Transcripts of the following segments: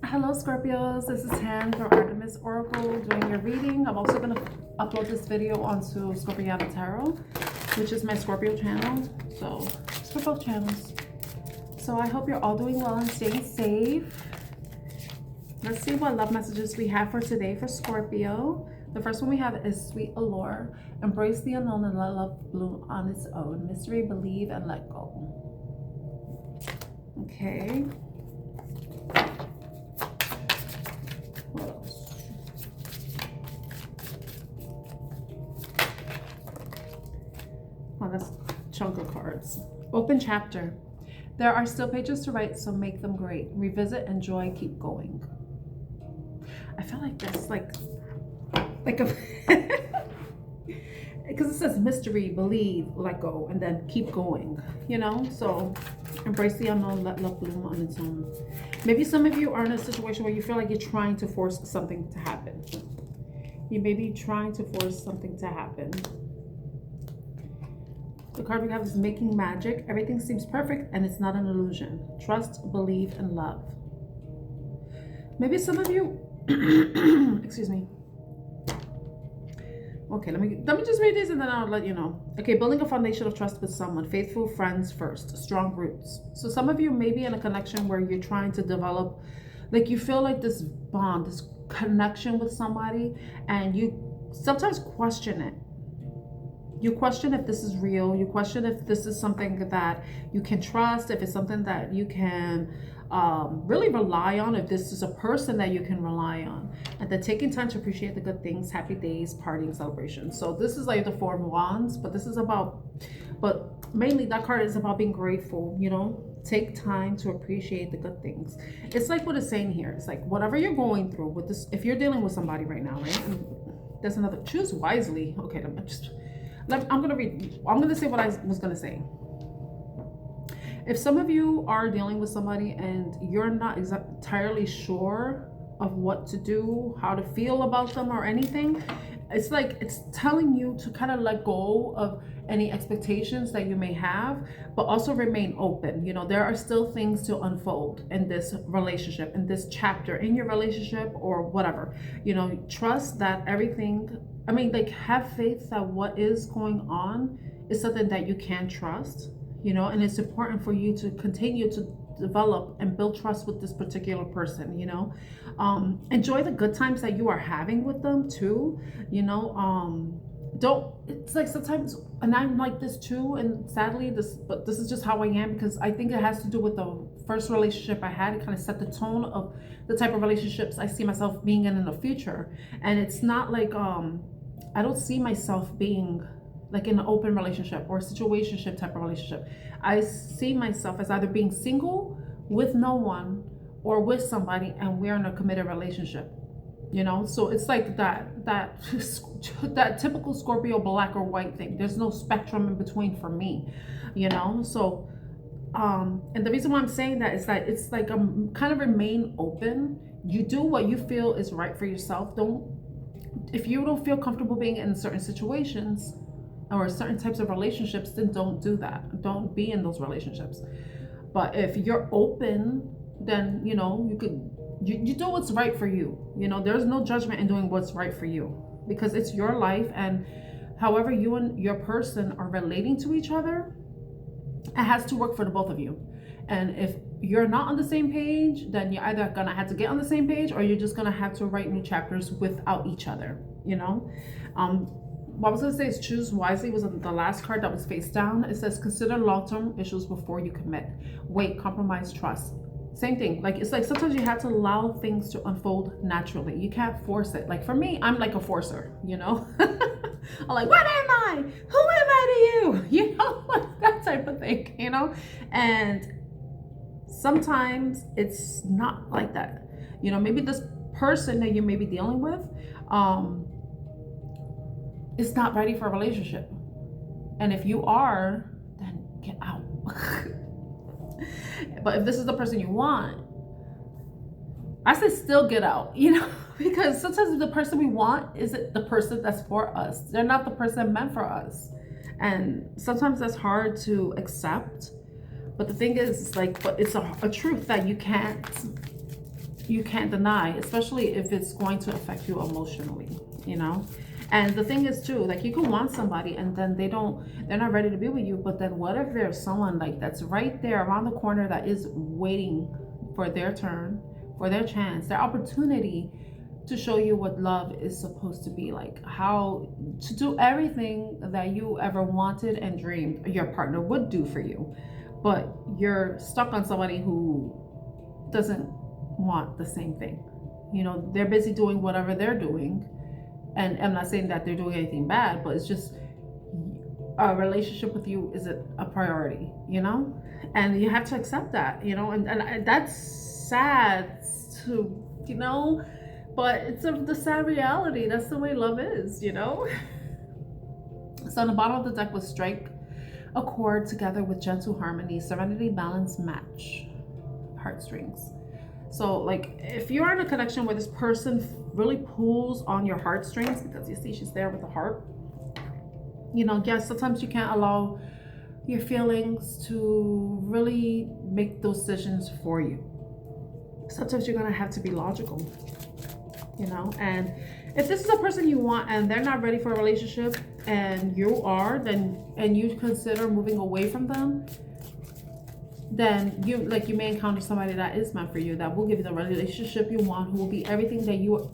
Hello Scorpios, this is Han from Artemis Oracle doing your reading. I'm also going to upload this video onto Scorpio Tarot, which is my Scorpio channel. So it's for both channels. So I hope you're all doing well and staying safe. Let's see what love messages we have for today for Scorpio. The first one we have is Sweet Allure. Embrace the unknown and let love bloom on its own. Mystery, believe, and let go. Okay. What else? Oh, that's a chunk of cards. Open chapter. There are still pages to write, so make them great. Revisit, enjoy, keep going. I feel like this, like a, because it says mystery, believe, let go, and then keep going, you know? So embrace the unknown, let love bloom on its own. Maybe some of you are in a situation where you feel like you're trying to force something to happen. You may be trying to force something to happen. The card we have is making magic. Everything seems perfect and it's not an illusion. Trust, believe, and love. Maybe some of you, excuse me. Okay, let me just read these and then I'll let you know. Okay, building a foundation of trust with someone. Faithful friends first. Strong roots. So some of you may be in a connection where you're trying to develop, like you feel like this bond, this connection with somebody, and you sometimes question it. You question if this is real. You question if this is something that you can trust, if it's something that you can really rely on, if this is a person that you can rely on. And then taking time to appreciate the good things, happy days, partying, celebrations. So this is like the Four of Wands, but this is about, but mainly that card is about being grateful, you know? Take time to appreciate the good things. It's like what it's saying here. It's like whatever you're going through with this, if you're dealing with somebody right now, right? And there's another, choose wisely. Okay, I'm gonna say what I was gonna say. If some of you are dealing with somebody and you're not entirely sure of what to do, how to feel about them or anything, it's like it's telling you to kind of let go of any expectations that you may have, but also remain open. You know, there are still things to unfold in this relationship, in this chapter, in your relationship or whatever. You know, trust that everything, I mean, like have faith that what is going on is something that you can trust, you know, and it's important for you to continue to develop and build trust with this particular person, you know. Enjoy the good times that you are having with them too, you know. Don't, it's like sometimes, and I'm like this too, and sadly but this is just how I am, because I think it has to do with the first relationship I had. It kind of set the tone of the type of relationships I see myself being in the future. And it's not like I don't see myself being like in an open relationship or a situationship type of relationship. I see myself as either being single with no one or with somebody and we're in a committed relationship, you know. So it's like that typical Scorpio black or white thing. There's no spectrum in between for me, you know. So and the reason why I'm saying that is that it's like kind of remain open. You do what you feel is right for yourself. If you don't feel comfortable being in certain situations or certain types of relationships, then don't do that. Don't be in those relationships. But if you're open, then, you know, you do what's right for you. You know, there's no judgment in doing what's right for you, because it's your life, and however you and your person are relating to each other, it has to work for the both of you. And if you're not on the same page, then you're either gonna have to get on the same page, or you're just gonna have to write new chapters without each other, you know. What I was gonna say is choose wisely was the last card that was face down. It says consider long-term issues before you commit. Wait, compromise, trust. Same thing. Like it's like sometimes you have to allow things to unfold naturally. You can't force it. Like for me, I'm like a forcer, you know. I'm like, what am I? Who am I to you? You know, like that type of thing, you know. And sometimes it's not like that. You know, maybe this person that you may be dealing with, is not ready for a relationship. And if you are, then get out. But if this is the person you want, I say still get out, you know, because sometimes the person we want isn't the person that's for us. They're not the person meant for us. And sometimes that's hard to accept. But the thing is, like, but it's a truth that you can't you can't deny, especially if it's going to affect you emotionally, you know. And the thing is too, like, you can want somebody and then they're not ready to be with you, but then what if there's someone like that's right there around the corner that is waiting for their turn, for their chance, their opportunity to show you what love is supposed to be like, how to do everything that you ever wanted and dreamed your partner would do for you, but you're stuck on somebody who doesn't want the same thing. You know, they're busy doing whatever they're doing, and I'm not saying that they're doing anything bad, but it's just a relationship with you isn't a priority, you know. And you have to accept that, you know. And that's sad to, you know, but it's the sad reality. That's the way love is, you know. So on the bottom of the deck was strike a chord together with gentle harmony, serenity, balance, match, heartstrings. So like, if you're in a connection where this person really pulls on your heartstrings, because you see she's there with the heart, you know, yes, sometimes you can't allow your feelings to really make those decisions for you. Sometimes you're gonna have to be logical, you know. And if this is a person you want and they're not ready for a relationship and you are, then, and you consider moving away from them, then you may encounter somebody that is meant for you, that will give you the relationship you want, who will be everything that you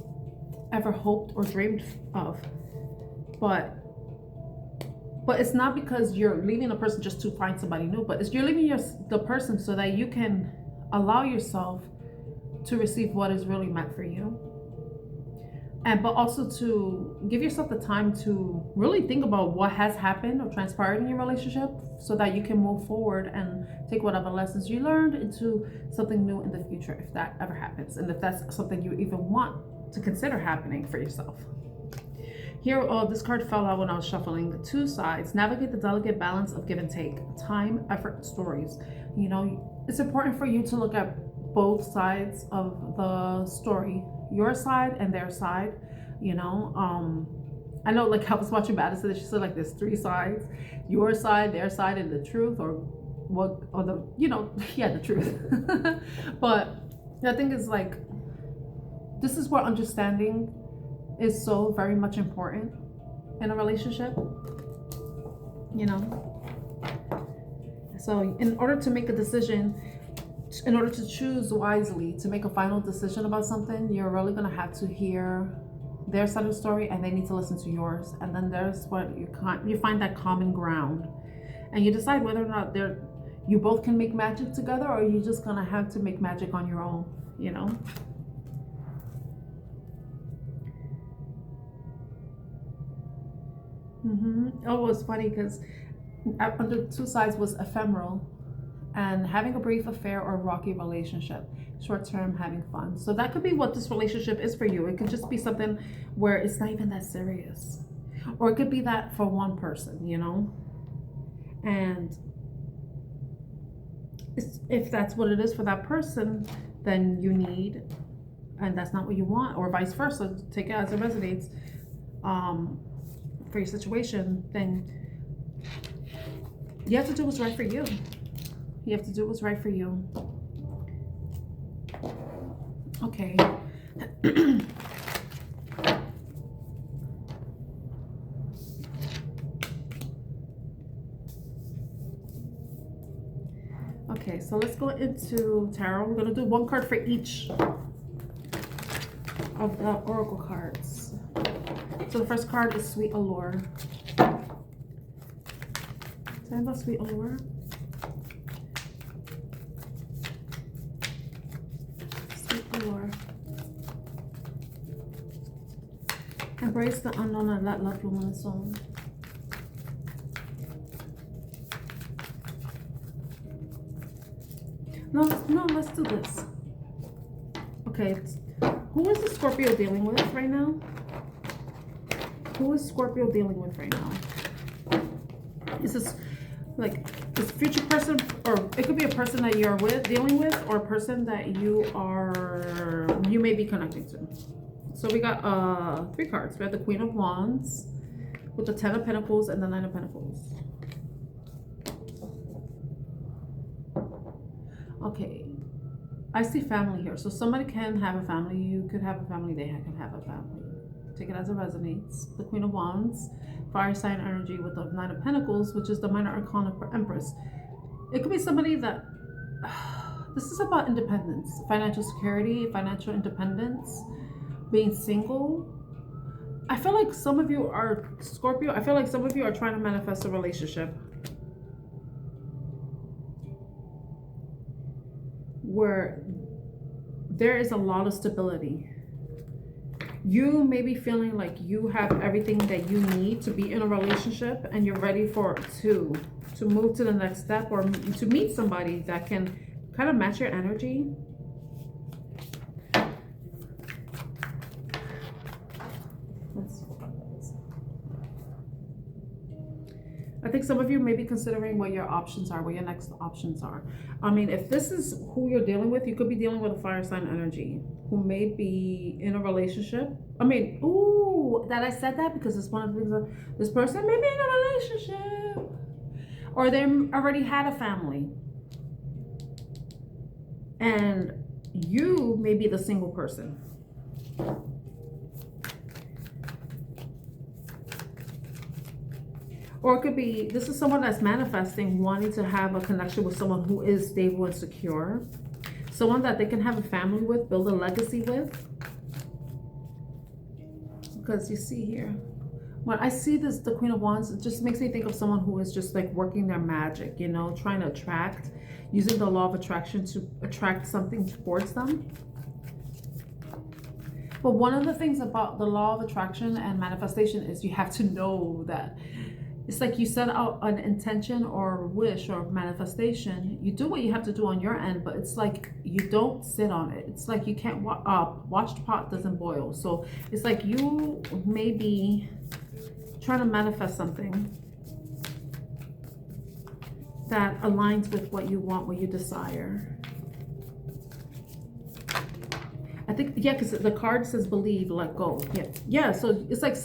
ever hoped or dreamed of. But it's not because you're leaving a person just to find somebody new, but it's you're leaving the person so that you can allow yourself to receive what is really meant for you. And but also to give yourself the time to really think about what has happened or transpired in your relationship, so that you can move forward and take whatever lessons you learned into something new in the future, if that ever happens, and if that's something you even want to consider happening for yourself. Here, this card fell out when I was shuffling. Two sides. Navigate the delicate balance of give and take. Time, effort, stories. You know, it's important for you to look at both sides of the story, your side and their side, you know. I know, like, I was watching Madison, she said like there's three sides: your side, their side, and the truth, or what, or the, you know, yeah, the truth. But the thing is, like, this is where understanding is so very much important in a relationship, you know. So in order to make a decision, in order to choose wisely, to make a final decision about something, you're really going to have to hear their side of the story, and they need to listen to yours. And then there's what you find that common ground, and you decide whether or not you both can make magic together, or you're just going to have to make magic on your own, you know. Oh, it was funny because under two sides was ephemeral, and having a brief affair or rocky relationship, short term, having fun. So that could be what this relationship is for you. It could just be something where it's not even that serious, or it could be that for one person, you know. And if that's what it is for that person, then you need, and that's not what you want, or vice versa, take it as it resonates for your situation, then you have to do what's right for you. You have to do what's right for you. Okay. Okay, so let's go into tarot. We're going to do one card for each of the oracle cards. So the first card is Sweet Allure. Tell me about Sweet Allure. Sweet Allure. Embrace the unknown and let love bloom on its own. No, let's do this. Okay, who is the Scorpio dealing with right now? Who is Scorpio dealing with right now? Is this like this future person, or it could be a person that you're dealing with, or a person that you may be connecting to. So we got three cards. We have the Queen of Wands with the Ten of Pentacles and the Nine of Pentacles. Okay, I see family here. So somebody can have a family. You could have a family. They can have a family. Take it as it resonates. The Queen of Wands, fire sign energy with the Nine of Pentacles, which is the minor arcana for Empress. It could be somebody that this is about independence, financial security, financial independence, being single. I feel like some of you are Scorpio. I feel like some of you are trying to manifest a relationship where there is a lot of stability. You may be feeling like you have everything that you need to be in a relationship, and you're ready to move to the next step, or to meet somebody that can kind of match your energy. I think some of you may be considering what your options are, what your next options are. I mean, if this is who you're dealing with, you could be dealing with a fire sign energy who may be in a relationship. I mean, ooh, that I said that because it's one of the things that this person may be in a relationship, or they already had a family, and you may be the single person. Or it could be, this is someone that's manifesting, wanting to have a connection with someone who is stable and secure. Someone that they can have a family with, build a legacy with. Because you see here, when I see this, the Queen of Wands, it just makes me think of someone who is just like working their magic, you know, trying to attract, using the law of attraction to attract something towards them. But one of the things about the law of attraction and manifestation is you have to know that it's like you set out an intention or wish or manifestation. You do what you have to do on your end, but it's like you don't sit on it. It's like you can't watched pot doesn't boil. So it's like you may be trying to manifest something that aligns with what you want, what you desire. I think, yeah, because the card says believe, let go. Yeah. So it's like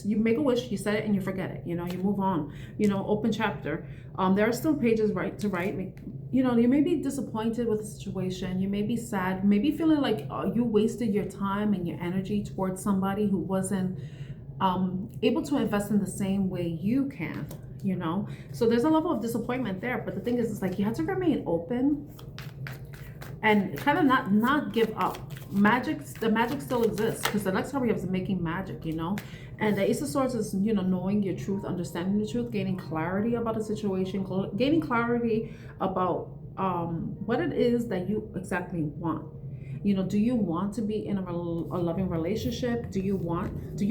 you make a wish, you set it, and you forget it. You know, you move on. You know, open chapter. There are still pages to write. You know, you may be disappointed with the situation. You may be sad. Maybe feeling like you wasted your time and your energy towards somebody who wasn't able to invest in the same way you can. You know, so there's a level of disappointment there. But the thing is, it's like you have to remain open and kind of not give up. The magic still exists, because the next card we have is making magic, you know. And the Ace of Swords is, you know, knowing your truth, understanding the truth, gaining clarity about a situation, gaining clarity about what it is that you exactly want. You know, do you want to be in a loving relationship? Do you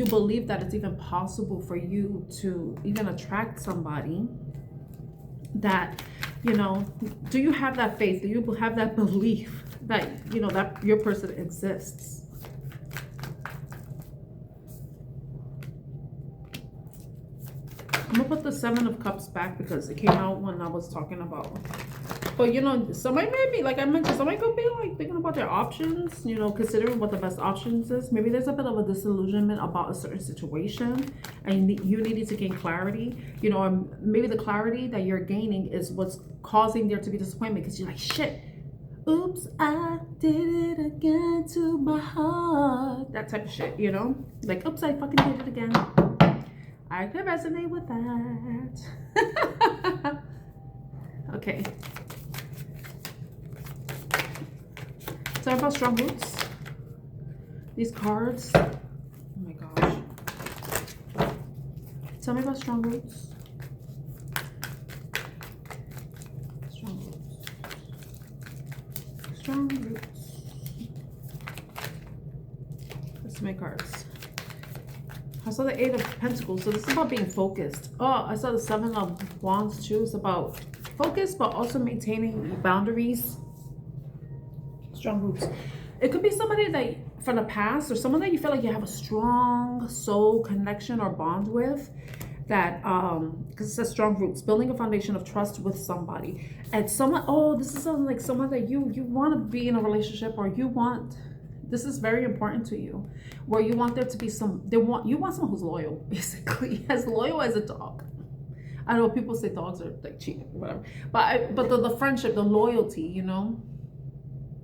believe that it's even possible for you to even attract somebody that, you know, do you have that faith? Do you have that belief that, you know, that your person exists? I'm gonna put the Seven of Cups back because it came out when I was talking about. But, you know, somebody may be, like I mentioned, somebody could be like thinking about their options, you know, considering what the best options is. Maybe there's a bit of a disillusionment about a certain situation and you needed to gain clarity, you know, maybe the clarity that you're gaining is what's causing there to be disappointment, because you're like, shit, oops, I did it again to my heart. That type of shit, you know, like, oops, I fucking did it again. I could resonate with that. Okay. Talk about strong roots. These cards. Oh my gosh. Tell me about strong roots. Strong roots. Strong roots. Let's make cards. I saw the Eight of Pentacles, so this is about being focused. Oh, I saw the Seven of Wands too. It's about focus, but also maintaining boundaries. Strong roots. It could be somebody that from the past, or someone that you feel like you have a strong soul connection or bond with. That because it says strong roots, building a foundation of trust with somebody, and someone. Oh, this is something like someone that you want to be in a relationship, or you want. This is very important to you, where you want there to be you want someone who's loyal, basically, as loyal as a dog. I know people say dogs are like cheating, whatever, but the friendship, the loyalty, you know.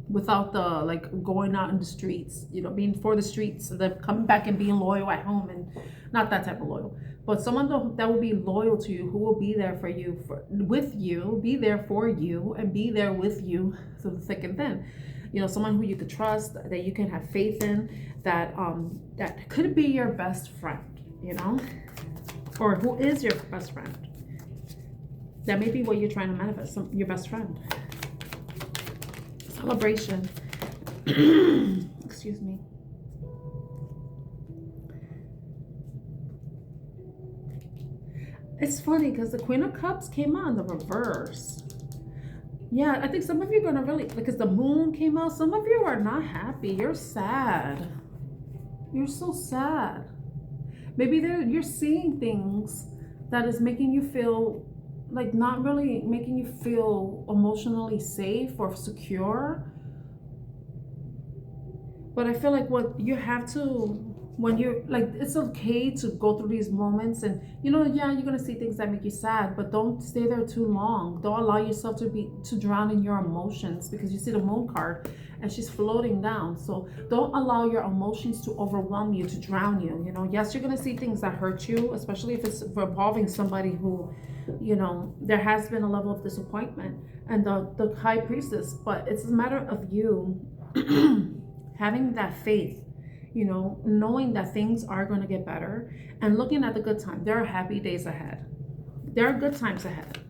without the like going out in the streets, you know, being for the streets and then coming back and being loyal at home, and not that type of loyal, but someone that will be loyal to you, who will be there for you, with you, be there for you, and be there with you through the thick and thin. You know, someone who you could trust, that you can have faith in, that that could be your best friend, you know, or who is your best friend. That may be what you're trying to manifest, your best friend. Celebration. Excuse me. It's funny because the Queen of Cups came out in the reverse. Yeah, I think some of you are going to really, because the moon came out, some of you are not happy. You're sad. You're so sad. Maybe you're seeing things that is making you feel like not really making you feel emotionally safe or secure. But I feel like what you have to, when you're like, it's okay to go through these moments, and you know, yeah, you're gonna see things that make you sad, but don't stay there too long. Don't allow yourself to drown in your emotions, because you see the moon card and she's floating down. So don't allow your emotions to overwhelm you, to drown you. You know, yes, you're gonna see things that hurt you, especially if it's involving somebody who, you know, there has been a level of disappointment, and the high priestess, but it's a matter of you having that faith, you know, knowing that things are going to get better, and looking at the good time. There are happy days ahead. There are good times ahead.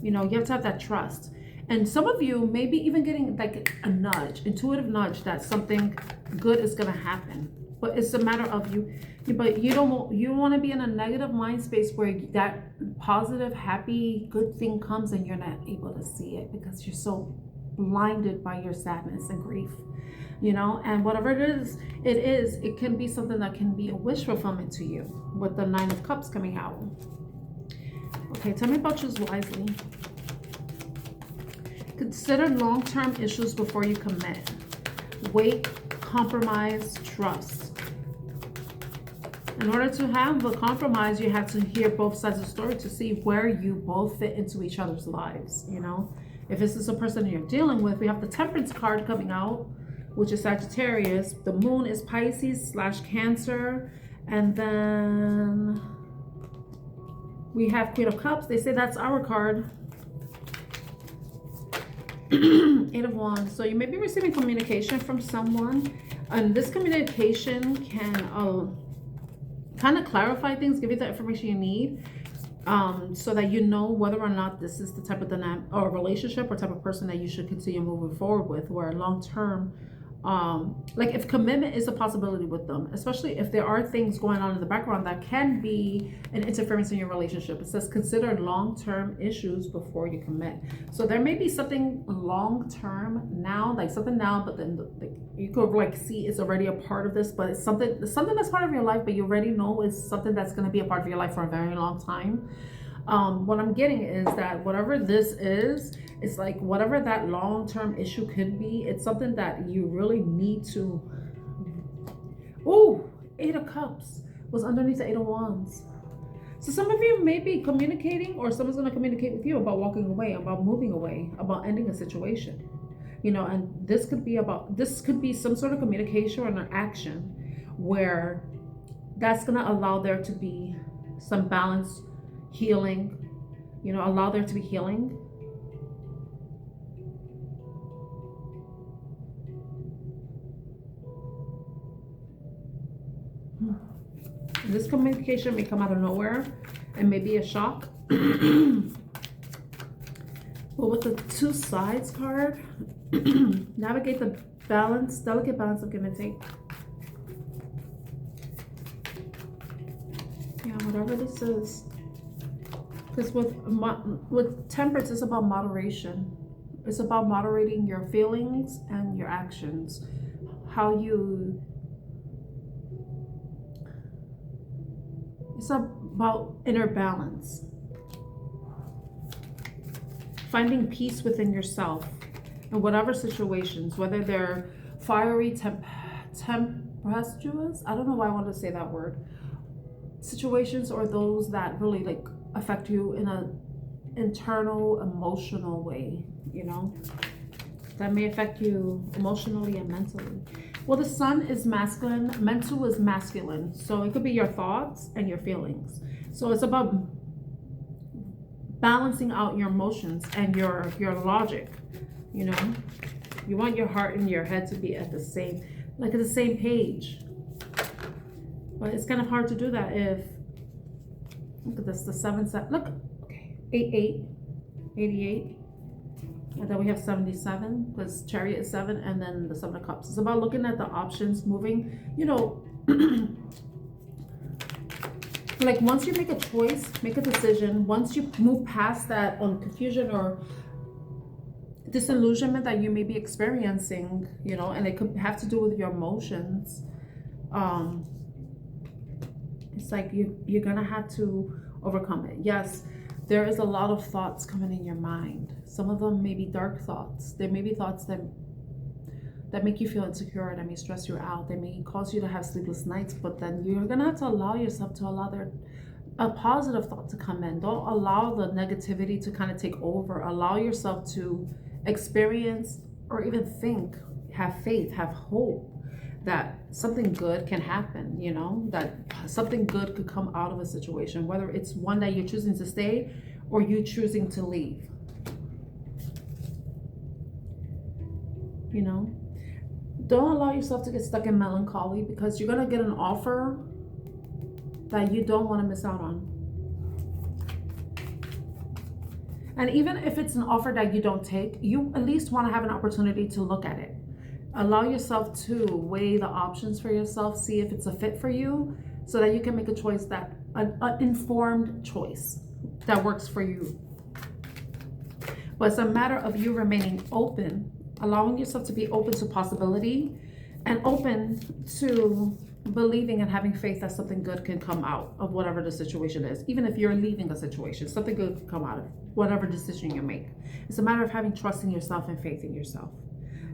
You know, you have to have that trust. And some of you may be even getting like a nudge, intuitive nudge, that something good is going to happen. But it's a matter of you want to be in a negative mind space where that positive, happy, good thing comes and you're not able to see it because you're so blinded by your sadness and grief. You know, and whatever it can be something that can be a wish fulfillment to you, with the Nine of Cups coming out. Okay, tell me about choose wisely. Consider long-term issues before you commit. Wait, compromise, trust. In order to have a compromise, you have to hear both sides of the story to see where you both fit into each other's lives. You know, if this is a person you're dealing with, we have the Temperance card coming out, which is Sagittarius. The moon is Pisces / Cancer. And then we have Queen of Cups. They say that's our card. 8 of Wands. So you may be receiving communication from someone. And this communication can kind of clarify things, give you the information you need. So that you know whether or not this is the type of dynamic or relationship or type of person that you should continue moving forward with, where long term, like if commitment is a possibility with them, especially if there are things going on in the background that can be an interference in your relationship. It says consider long-term issues before you commit. So there may be something long-term now, like something now, but then you could like see it's already a part of this, but it's something that's part of your life, but you already know is something that's going to be a part of your life for a very long time. What I'm getting is that whatever this is, it's like whatever that long-term issue could be, it's something that you really need to. Oh, 8 of Cups was underneath the 8 of Wands. So some of you may be communicating, or someone's going to communicate with you about walking away, about moving away, about ending a situation. You know, and this could be some sort of communication or an action where that's going to allow there to be some balance, healing, you know, allow there to be healing. This communication may come out of nowhere and may be a shock. But with the 2 sides card, navigate the balance, delicate balance of give and take. Yeah, whatever this is. Because with Temperance, it's about moderation. It's about moderating your feelings and your actions. It's about inner balance. Finding peace within yourself in whatever situations, whether they're fiery, tempestuous, I don't know why I wanted to say that word, situations, or those that really like affect you in a internal emotional way, you know, that may affect you emotionally and mentally. Well, the sun is masculine, mental is masculine. So it could be your thoughts and your feelings. So it's about balancing out your emotions and your logic, you know? You want your heart and your head to be at the same, like at the same page. But it's kind of hard to do that if, look at this, the 7, 7, look, okay, 8, 8, 88. And then we have 77, because Chariot is 7, and then the 7 of Cups. It's about looking at the options, moving, you know, like once you make a choice, make a decision, once you move past that confusion or disillusionment that you may be experiencing, you know, and it could have to do with your emotions, it's like you're gonna have to overcome it. Yes, there is a lot of thoughts coming in your mind. Some of them may be dark thoughts. There may be thoughts that make you feel insecure, that may stress you out. They may cause you to have sleepless nights, but then you're gonna have to allow yourself to allow a positive thought to come in. Don't allow the negativity to kind of take over. Allow yourself to experience or even think, have faith, have hope that something good can happen, you know, that something good could come out of a situation, whether it's one that you're choosing to stay or you choosing to leave. You know, don't allow yourself to get stuck in melancholy, because you're going to get an offer that you don't want to miss out on. And even if it's an offer that you don't take, you at least want to have an opportunity to look at it. Allow yourself to weigh the options for yourself, see if it's a fit for you, so that you can make a choice, that an informed choice that works for you. But it's a matter of you remaining open, allowing yourself to be open to possibility and open to believing and having faith that something good can come out of whatever the situation is. Even if you're leaving a situation, something good can come out of whatever decision you make. It's a matter of having trust in yourself and faith in yourself.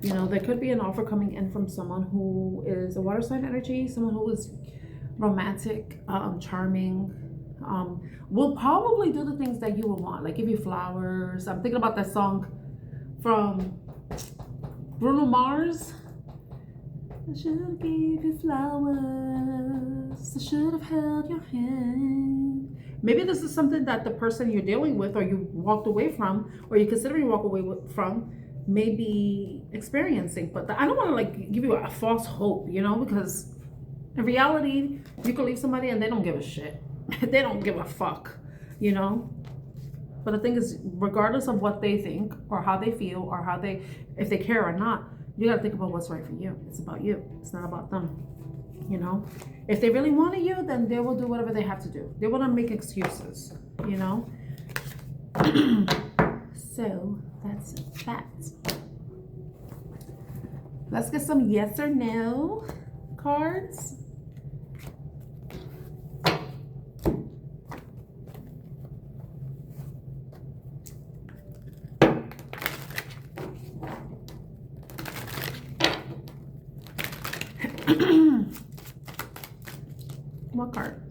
You know, there could be an offer coming in from someone who is a water sign energy, someone who is romantic, charming, will probably do the things that you would want, like give you flowers. I'm thinking about that song from Bruno Mars. I should have gave you flowers. I should have held your hand. Maybe this is something that the person you're dealing with, or you walked away from, or you're considering walk away from, may be experiencing. But I don't want to like give you a false hope, you know, because in reality, you can leave somebody and they don't give a shit. They don't give a fuck, you know. But the thing is, regardless of what they think or how they feel or how they, if they care or not, you got to think about what's right for you. It's about you. It's not about them, you know. If they really wanted you, then they will do whatever they have to do. They want to make excuses, you know. So that's that. Let's get some yes or no cards. What card?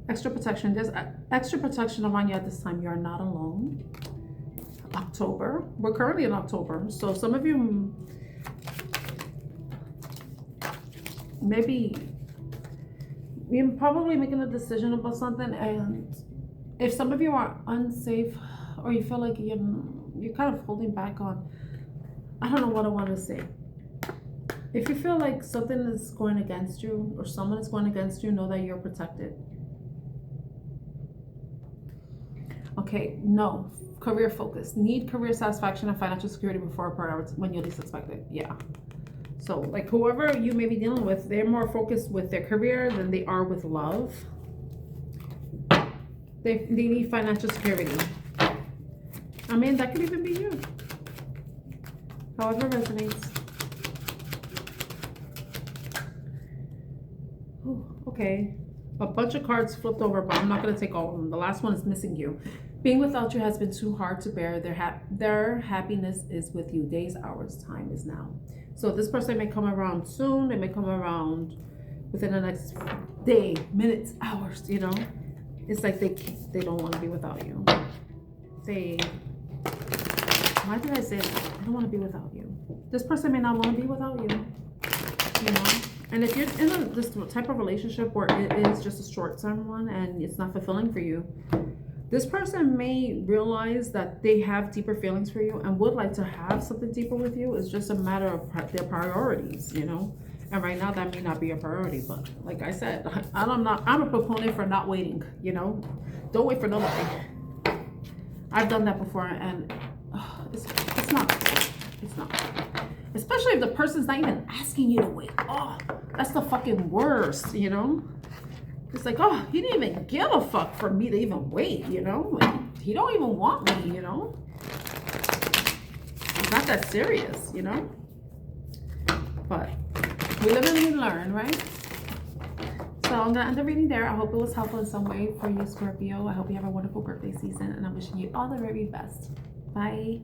Extra protection. There's extra protection around you at this time. You're not alone. October. We're currently in October. So some of you maybe you're probably making a decision about something, and if some of you are unsafe or you feel like you're kind of holding back on, I don't know what I want to say. If you feel like something is going against you or someone is going against you, know that you're protected. Okay, no. Career focus. Need career satisfaction and financial security before a priority when you least expect it. Yeah. So like whoever you may be dealing with, they're more focused with their career than they are with love. They need financial security. I mean, that could even be you. However resonates. Okay, a bunch of cards flipped over, but I'm not going to take all of them. The last one is missing you. Being without you has been too hard to bear. Their happiness is with you. Days, hours, time is now. So this person may come around soon. They may come around within the next day, minutes, hours, you know. It's like they don't want to be without you. Why did I say that? I don't want to be without you. This person may not want to be without you, you know. And if you're in this type of relationship where it is just a short-term one and it's not fulfilling for you, this person may realize that they have deeper feelings for you and would like to have something deeper with you. It's just a matter of their priorities, you know. And right now that may not be a priority, but like I said, I'm a proponent for not waiting, you know. Don't wait for nobody. I've done that before, and it's not good. It's not good. Especially if the person's not even asking you to wait. Oh, that's the fucking worst, you know. It's like, oh, he didn't even give a fuck for me to even wait, you know. Like, he don't even want me, you know. It's not that serious, you know. But we live and we learn, right? So I'm gonna end the reading there. I hope it was helpful in some way for you, Scorpio. I hope you have a wonderful birthday season, and I'm wishing you all the very best. Bye.